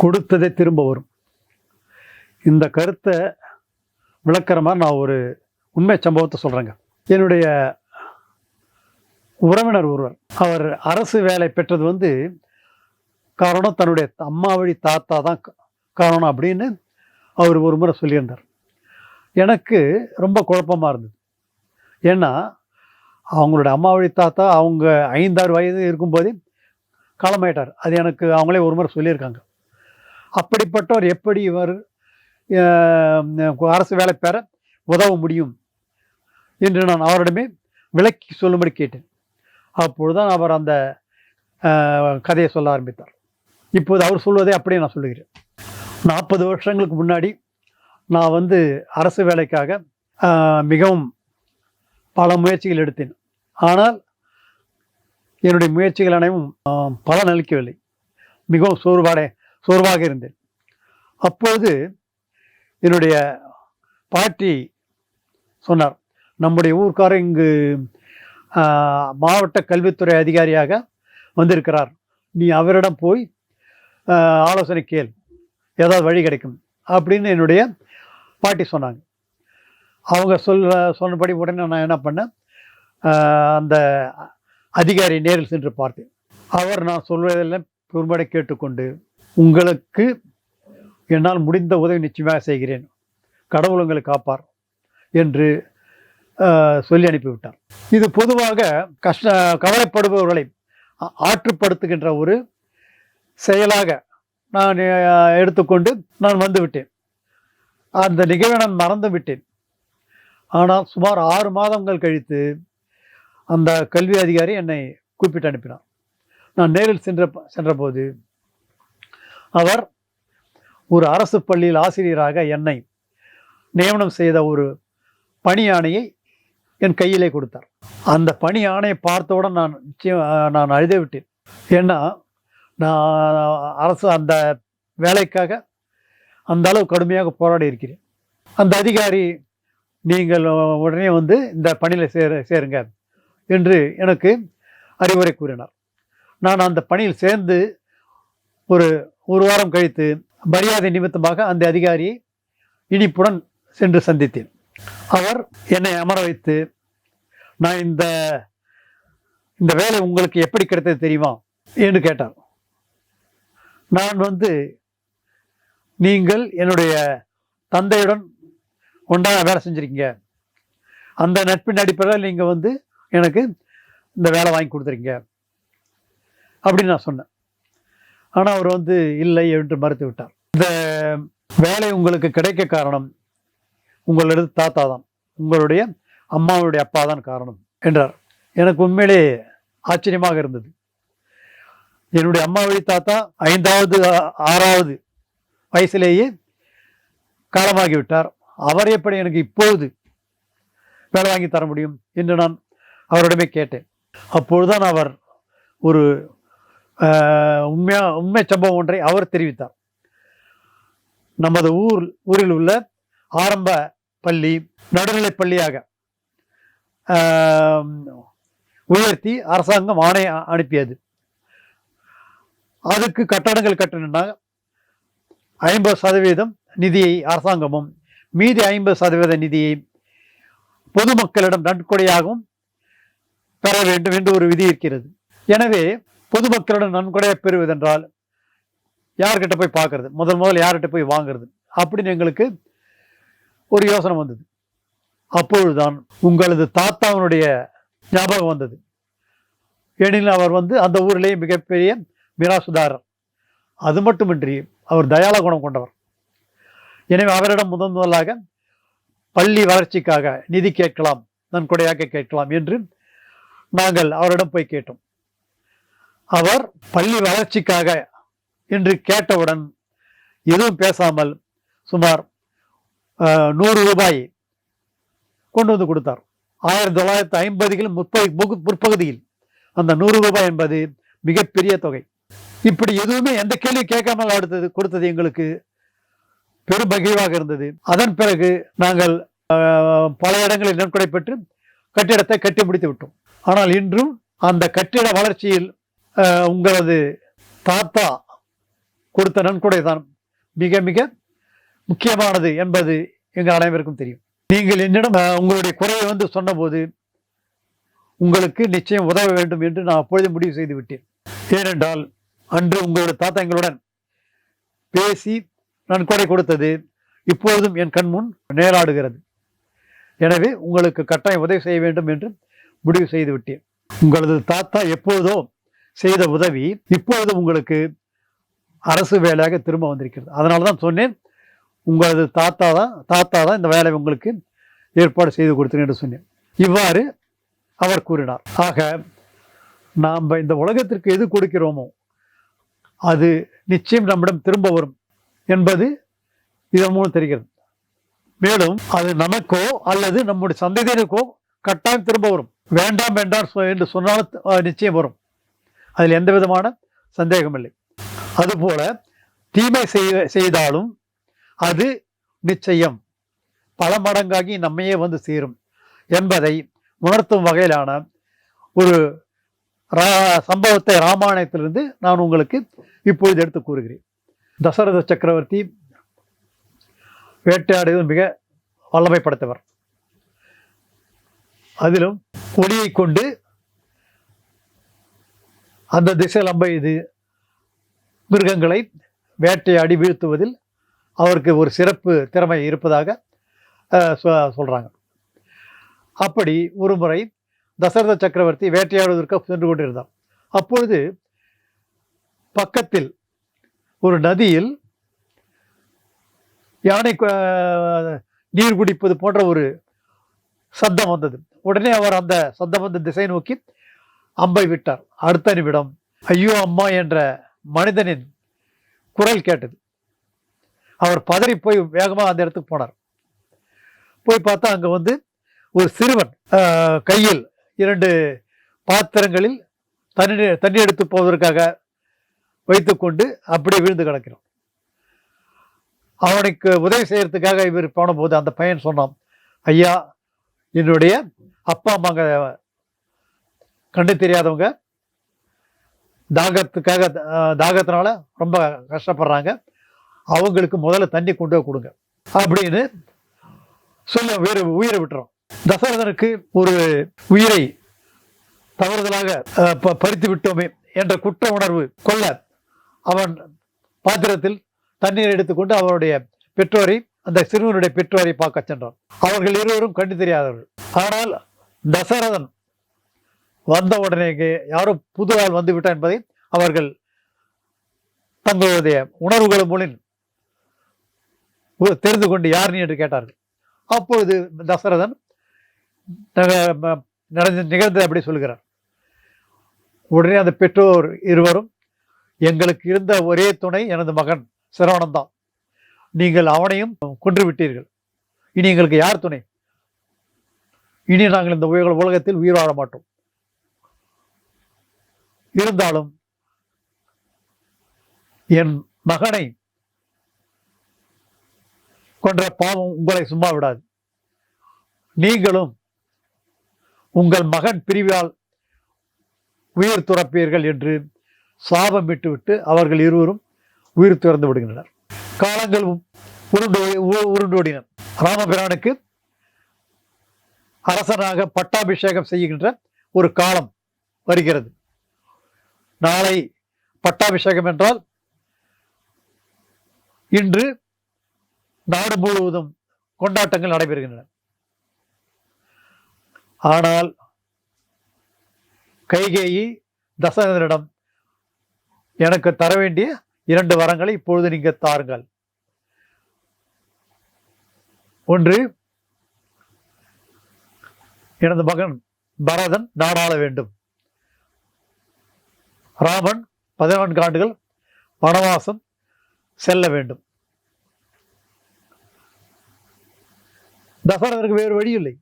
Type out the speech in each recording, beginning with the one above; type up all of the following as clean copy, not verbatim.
கொடுத்ததே திரும்ப வரும். இந்த கருத்தை விளக்குற மாதிரி நான் ஒரு உண்மை சம்பவத்தை சொல்கிறேங்க. என்னுடைய உறவினர் ஒருவர், அவர் அரசு வேலை பெற்றது காரணம் தன்னுடைய அம்மா வழி தாத்தா தான் காரணம் அப்படின்னு அவர் ஒரு முறை சொல்லியிருந்தார். எனக்கு ரொம்ப குழப்பமாக இருந்தது. ஏன்னா அவங்களோட அம்மா வழி தாத்தா அவங்க 5-6 வயது இருக்கும்போதே காலமாயிட்டார். அது எனக்கு அவங்களே ஒரு முறை சொல்லியிருக்காங்க. அப்படிப்பட்டவர் எப்படி இவர் அரசு வேலை பெற உதவ முடியும் என்று நான் அவரிடமே விளக்கி சொல்லும்படி கேட்டேன். அப்பொழுதுதான் அவர் அந்த கதையை சொல்ல ஆரம்பித்தார். இப்போது அவர் சொல்வதை அப்படியே நான் சொல்லுகிறேன். 40 வருஷங்களுக்கு முன்னாடி நான் அரசு வேலைக்காக மிகவும் பல முயற்சிகள் எடுத்தேன். ஆனால் என்னுடைய முயற்சிகள் அனைவும் பலன் அளிக்கவில்லை. மிகவும் சோர்வாக இருந்தேன். அப்போது என்னுடைய பாட்டி சொன்னார், நம்முடைய ஊர்க்காரர் இங்கு மாவட்ட கல்வித்துறை அதிகாரியாக வந்திருக்கிறார், நீ அவரிடம் போய் ஆலோசனை கேள், ஏதாவது வழி கிடைக்கும் அப்படின்னு என்னுடைய பாட்டி சொன்னாங்க. அவங்க சொன்னபடி உடனே நான் என்ன பண்ணேன், அந்த அதிகாரி நேரில் சென்று பார்த்தேன். அவர் நான் சொல்வதெல்லாம் பெரும்படை கேட்டுக்கொண்டு, உங்களுக்கு என்னால் முடிந்த உதவி நிச்சயமாக செய்கிறேன், கடவுள் உங்களை காப்பார் என்று சொல்லி அனுப்பிவிட்டார். இது பொதுவாக கவலைப்படுபவர்களை ஆற்றுப்படுத்துகின்ற ஒரு செயலாக நான் எடுத்துக்கொண்டு நான் வந்துவிட்டேன். அந்த நிகழ்வை நான் மறந்து விட்டேன். ஆனால் சுமார் 6 மாதங்கள் கழித்து அந்த கல்வி அதிகாரி என்னை கூப்பிட்டு அனுப்பினார். நான் நேரில் சென்றபோது அவர் ஒரு அரசு பள்ளியில் ஆசிரியராக என்னை நியமனம் செய்த ஒரு பணி ஆணையை என் கையிலே கொடுத்தார். அந்த பணி ஆணையை பார்த்தவுடன் நான் அழுதே விட்டேன். ஏன்னா நான் அரசு அந்த வேலைக்காக அந்த அளவு கடுமையாக போராடி இருக்கிறேன். அந்த அதிகாரி, நீங்கள் உடனே இந்த பணியில் சேருங்க என்று எனக்கு அறிவுரை கூறினார். நான் அந்த பணியில் சேர்ந்து ஒரு வாரம் கழித்து மரியாதை நிமித்தமாக அந்த அதிகாரியை இனிப்புடன் சென்று சந்தித்தேன். அவர் என்னை அமர வைத்து, நான் இந்த வேலை உங்களுக்கு எப்படி கிடைத்தது தெரியுமா என்று கேட்டார். நான் நீங்கள் என்னுடைய தந்தையுடன் ஒன்றாக வேலை செஞ்சுருக்கீங்க, அந்த நட்பின் அடிப்படையில் நீங்கள் எனக்கு இந்த வேலை வாங்கி கொடுத்துருக்கீங்க அப்படின்னு நான் சொன்னேன். ஆனால் அவர் இல்லை என்று மறுத்து விட்டார். இந்த வேலை உங்களுக்கு கிடைக்க காரணம் உங்களது தாத்தா தான், உங்களுடைய அம்மாவுடைய அப்பா தான் காரணம் என்றார். எனக்கு உண்மையிலே ஆச்சரியமாக இருந்தது. என்னுடைய அம்மா வழி தாத்தா 5வது 6வது வயசிலேயே காலமாகிவிட்டார். அவர் எப்படி எனக்கு இப்போது வேலை வாங்கி தர முடியும் என்று நான் அவரிடமே கேட்டேன். அப்பொழுதுதான் அவர் ஒரு உண்மை சம்பவம் ஒன்றை அவர் தெரிவித்தார். நமது ஊரில் உள்ள ஆரம்ப பள்ளி நடுநிலை பள்ளியாக உயர்த்தி அரசாங்கம் ஆணை அனுப்பியது. அதுக்கு கட்டடங்கள் கட்டணும்னா 50% நிதியை அரசாங்கமும் மீதி 50% நிதியை பொதுமக்களிடம் நன்கொடையாகவும் பெற வேண்டும் என்று ஒரு விதி இருக்கிறது. எனவே பொதுமக்களிடம் நன்கொடையை பெறுவதென்றால் யார்கிட்ட போய் பார்க்கறது, முதல் யார்கிட்ட போய் வாங்கிறது அப்படின்னு எங்களுக்கு ஒரு யோசனை வந்தது. அப்பொழுதுதான் உங்களது தாத்தாவுடைய ஞாபகம் வந்தது. ஏனெனில் அவர் அந்த ஊரிலேயே மிகப்பெரிய மிராசுதாரர். அது மட்டுமின்றி அவர் தயால குணம் கொண்டவர். எனவே அவரிடம் முதலாக பள்ளி வளர்ச்சிக்காக நிதி கேட்கலாம், நன்கொடையாக கேட்கலாம் என்று நாங்கள் அவரிடம் போய் கேட்டோம். அவர் பள்ளி வளர்ச்சிக்காக என்று கேட்டவுடன் எதுவும் பேசாமல் சுமார் 100 ரூபாய் கொண்டு கொடுத்தார். 1950களில் முற்பகுதியில் அந்த 100 ரூபாய் என்பது மிகப்பெரிய தொகை. இப்படி எதுவுமே எந்த கேள்வி கேட்காமல் கொடுத்தது எங்களுக்கு பெரும் மகிழ்வாக இருந்தது. அதன் பிறகு நாங்கள் பல இடங்களில் நன்கொடை பெற்று கட்டிடத்தை கட்டி முடித்து விட்டோம். ஆனால் இன்றும் அந்த கட்டிட வளர்ச்சியில் உங்களது தாத்தா கொடுத்த நன்கொடை தான் மிக மிக முக்கியமானது என்பது எங்கள் அனைவருக்கும் தெரியும். நீங்கள் என்னிடம் உங்களுடைய குறையை சொன்னபோது உங்களுக்கு நிச்சயம் உதவ வேண்டும் என்று நான் அப்பொழுது முடிவு செய்து விட்டேன். ஏனென்றால் அன்று உங்களுடைய தாத்தா எங்களுடன் பேசி நன்கொடை கொடுத்தது இப்பொழுதும் என் கண்முன் நேராடுகிறது. எனவே உங்களுக்கு கட்டாயம் உதவி செய்ய வேண்டும் என்று முடிவு செய்து விட்டேன். உங்களது தாத்தா எப்பொழுதோ செய்த உதவி இப்பொழுது உங்களுக்கு அரசு வேலையாக திரும்ப வந்திருக்கிறது. அதனால தான் சொன்னேன், உங்களது தாத்தா தான் இந்த வேலை உங்களுக்கு ஏற்பாடு செய்து கொடுத்தேன் என்று சொன்னேன். இவ்வாறு அவர் கூறினார். ஆக நாம் இந்த உலகத்திற்கு எது கொடுக்கிறோமோ அது நிச்சயம் நம்மிடம் திரும்ப வரும் என்பது இதன் மூலம் தெரிகிறது. மேலும் அது நமக்கோ அல்லது நம்முடைய சந்ததியினருக்கோ கட்டாயம் திரும்ப வரும். வேண்டாம் வேண்டாம் என்று சொன்னாலும் நிச்சயம் வரும். அதில் எந்த விதமான சந்தேகம் இல்லை. அதுபோல தீமை செய்தாலும் அது நிச்சயம் பல மடங்காகி நம்மையே சேரும் என்பதை உணர்த்தும் வகையிலான ஒரு சம்பவத்தை ராமாயணத்திலிருந்து நான் உங்களுக்கு இப்பொழுது எடுத்து கூறுகிறேன். தசரத சக்கரவர்த்தி வேட்டையாடுவது மிக வல்லமை படைத்தவர். அதிலும் ஒளியை கொண்டு அந்த திசையில் அம்பெய்து மிருகங்களை வேட்டையாடி வீழ்த்துவதில் அவருக்கு ஒரு சிறப்பு திறமை இருப்பதாக சொல்றாங்க. அப்படி ஒரு முறை தசரத சக்கரவர்த்தி வேட்டையாடுவதற்கு சென்று கொண்டிருந்தார். அப்பொழுது பக்கத்தில் ஒரு நதியில் யானை நீர் குடிப்பது போன்ற ஒரு சத்தம் வந்தது. உடனே அவர் அந்த சத்தம் வந்த திசை நோக்கி அம்பை விட்டார். அடுத்த நிமிடம் ஐயோ அம்மா என்ற மனிதனின் குரல் கேட்டது. அவர் பதறி போய் வேகமாக அந்த இடத்துக்கு போனார். போய் பார்த்தா அங்கே ஒரு சிறுவன் கையில் 2 பாத்திரங்களில் தண்ணி எடுத்து போவதற்காக வைத்துக்கொண்டு அப்படியே விழுந்து கிடக்கிறான். அவனுக்கு உதவி செய்யறதுக்காக இவர் போன போது அந்த பையன் சொன்னான், ஐயா என்னுடைய அப்பா அம்மாங்க கண்டு தெரியாதவங்க தாகத்தினால ரொம்ப கஷ்டப்படுறாங்க, அவங்களுக்கு முதல்ல தண்ணி கொண்டு போய் கொடுங்க அப்படின்னு சொல்ல உயிரை விட்டுறோம். தசரதனுக்கு ஒரு உயிரை தவறுதலாக பறித்து விட்டோமே என்ற குற்ற உணர்வு கொள்ள அவன் பாத்திரத்தில் தண்ணீர் எடுத்துக்கொண்டு அவருடைய பெற்றோரை, அந்த சிறுவனுடைய பெற்றோரை பார்க்க சென்றான். அவர்கள் இருவரும் கண்டு தெரியாதவர்கள். ஆனால் தசரதன் வந்த உடனே யாரோ புது ஆள் வந்து விட்டார் என்பதை அவர்கள் தங்களுடைய உணர்வுகள் மூலம் தெரிந்து கொண்டு யார் நீ என்று கேட்டார்கள். அப்பொழுது தசரதன் நிகழ்ந்ததை அப்படி சொல்கிறார். உடனே அந்த பெற்றோர் இருவரும், எங்களுக்கு இருந்த ஒரே துணை எனது மகன் சிரவணன் தான், நீங்கள் அவனையும் கொன்று விட்டீர்கள், இனி எங்களுக்கு யார் துணை? இனி நாங்கள் இந்த உலகத்தில் உயிர் வாழ மாட்டோம். இருந்தாலும் என் மகனை கொன்ற பாவம் உங்களை சும்மா விடாது. நீங்களும் உங்கள் மகன் பிரிவால் உயிர் துறப்பீர்கள் என்று சாபம் விட்டுவிட்டு அவர்கள் இருவரும் உயிர் துறந்து விடுகின்றனர். காலங்கள் உருண்டோடின. ராமபிரானுக்கு அரசனாக பட்டாபிஷேகம் செய்கின்ற ஒரு காலம் வருகிறது. நாளை பட்டாபிஷேகம் என்றால் இன்று நாடு முழுவதும் கொண்டாட்டங்கள் நடைபெறுகின்றன. ஆனால் கைகேயி தசரதனிடம், எனக்கு தர வேண்டிய 2 வரங்களை இப்பொழுது நீங்க தாருங்கள். ஒன்று, எனது மகன் பரதன் நாடாள வேண்டும். ராமன் 14 ஆண்டுகள் வனவாசம் செல்ல வேண்டும். தசரதனுக்கு வேறு வழி இல்லை.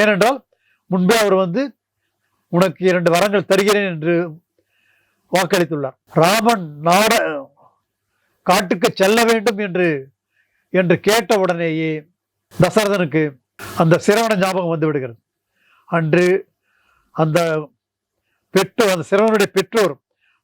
ஏனென்றால் முன்பே அவர் உனக்கு 2 வரங்கள் தருகிறேன் என்று வாக்களித்துள்ளார். ராமன் காட்டுக்கு செல்ல வேண்டும் என்று கேட்ட உடனேயே தசரதனுக்கு அந்த சிரவண ஞாபகம் வந்து விடுகிறது. அன்று அந்த சிரவனுடைய பெற்றோர்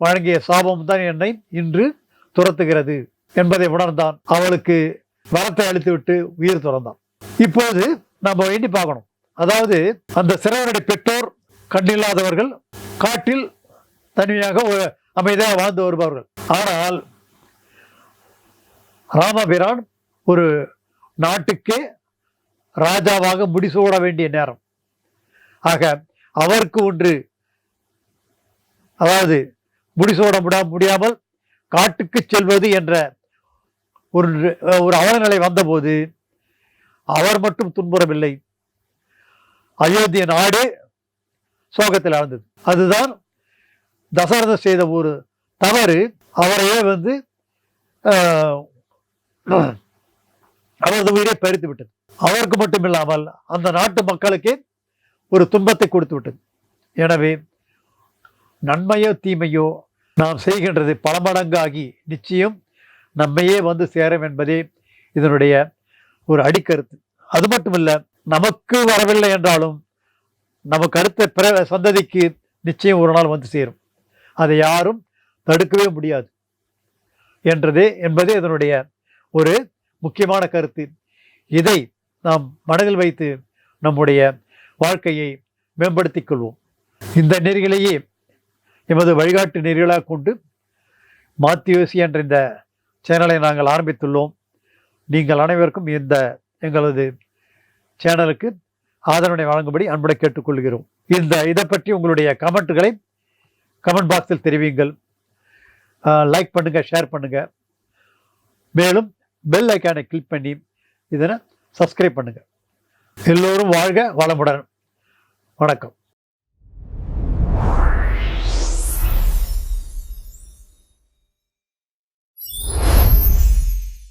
வழங்கிய சாபம் தான் என்னை இன்று துரத்துகிறது என்பதை உணர்ந்தான். அவளுக்கு வரத்தை அளித்துவிட்டு உயிர் துறந்தான். இப்போது நம்ம எண்ணி பார்க்கணும். அதாவது அந்த சிறுவனுடைய பெற்றோர் கண்ணில்லாதவர்கள், காட்டில் தனியாக ஒரு அமைதியாக வாழ்ந்து வருபவர்கள். ஆனால் ராமபிரான் ஒரு நாட்டுக்கே ராஜாவாக முடிசூட வேண்டிய நேரம். ஆக அவருக்கு ஒன்று, அதாவது முடிசூட முடியாமல் காட்டுக்கு செல்வது என்ற ஒரு அவலநிலை வந்தபோது அவர் மட்டும் துன்புறவில்லை, அயோத்திய நாடு சோகத்தில் ஆழ்ந்தது. அதுதான் தசரதர் செய்த ஒரு தவறு அவரையே அவரது உயிரை பறித்து விட்டது. அவருக்கு மட்டும் இல்லாமல் அந்த நாட்டு மக்களுக்கே ஒரு துன்பத்தை கொடுத்து விட்டது. எனவே நன்மையோ தீமையோ நாம் செய்கின்றது பல மடங்காகி நிச்சயம் நம்மையே சேரும் என்பதே இதனுடைய ஒரு அடிக்கருத்து. அது மட்டுமல்ல, நமக்கு வரவில்லை என்றாலும் நமக்கு அடுத்த பிற சந்ததிக்கு நிச்சயம் ஒரு நாள் சேரும். அதை யாரும் தடுக்கவே முடியாது என்பதே இதனுடைய ஒரு முக்கியமான கருத்து. இதை நாம் மனதில் வைத்து நம்முடைய வாழ்க்கையை மேம்படுத்திக் கொள்வோம். இந்த நெறிகளையே எமது வழிகாட்டு நெறிகளாக கொண்டு மாத்தியோசி என்ற இந்த சேனலை நாங்கள் ஆரம்பித்துள்ளோம். நீங்கள் அனைவருக்கும் இந்த எங்களது சேனலுக்கு ஆதரவினை வழங்கும்படி அன்புடை கேட்டுக்கொள்கிறோம். இதை பற்றி உங்களுடைய கமெண்ட்டுகளை கமெண்ட் பாக்ஸில் தெரிவிங்கள். லைக் பண்ணுங்க, ஷேர் பண்ணுங்க. மேலும் பெல் ஐக்கானை கிளிக் பண்ணி இதனை சப்ஸ்கிரைப் பண்ணுங்க. எல்லோரும் வாழ்க வளமுடன். வணக்கம்.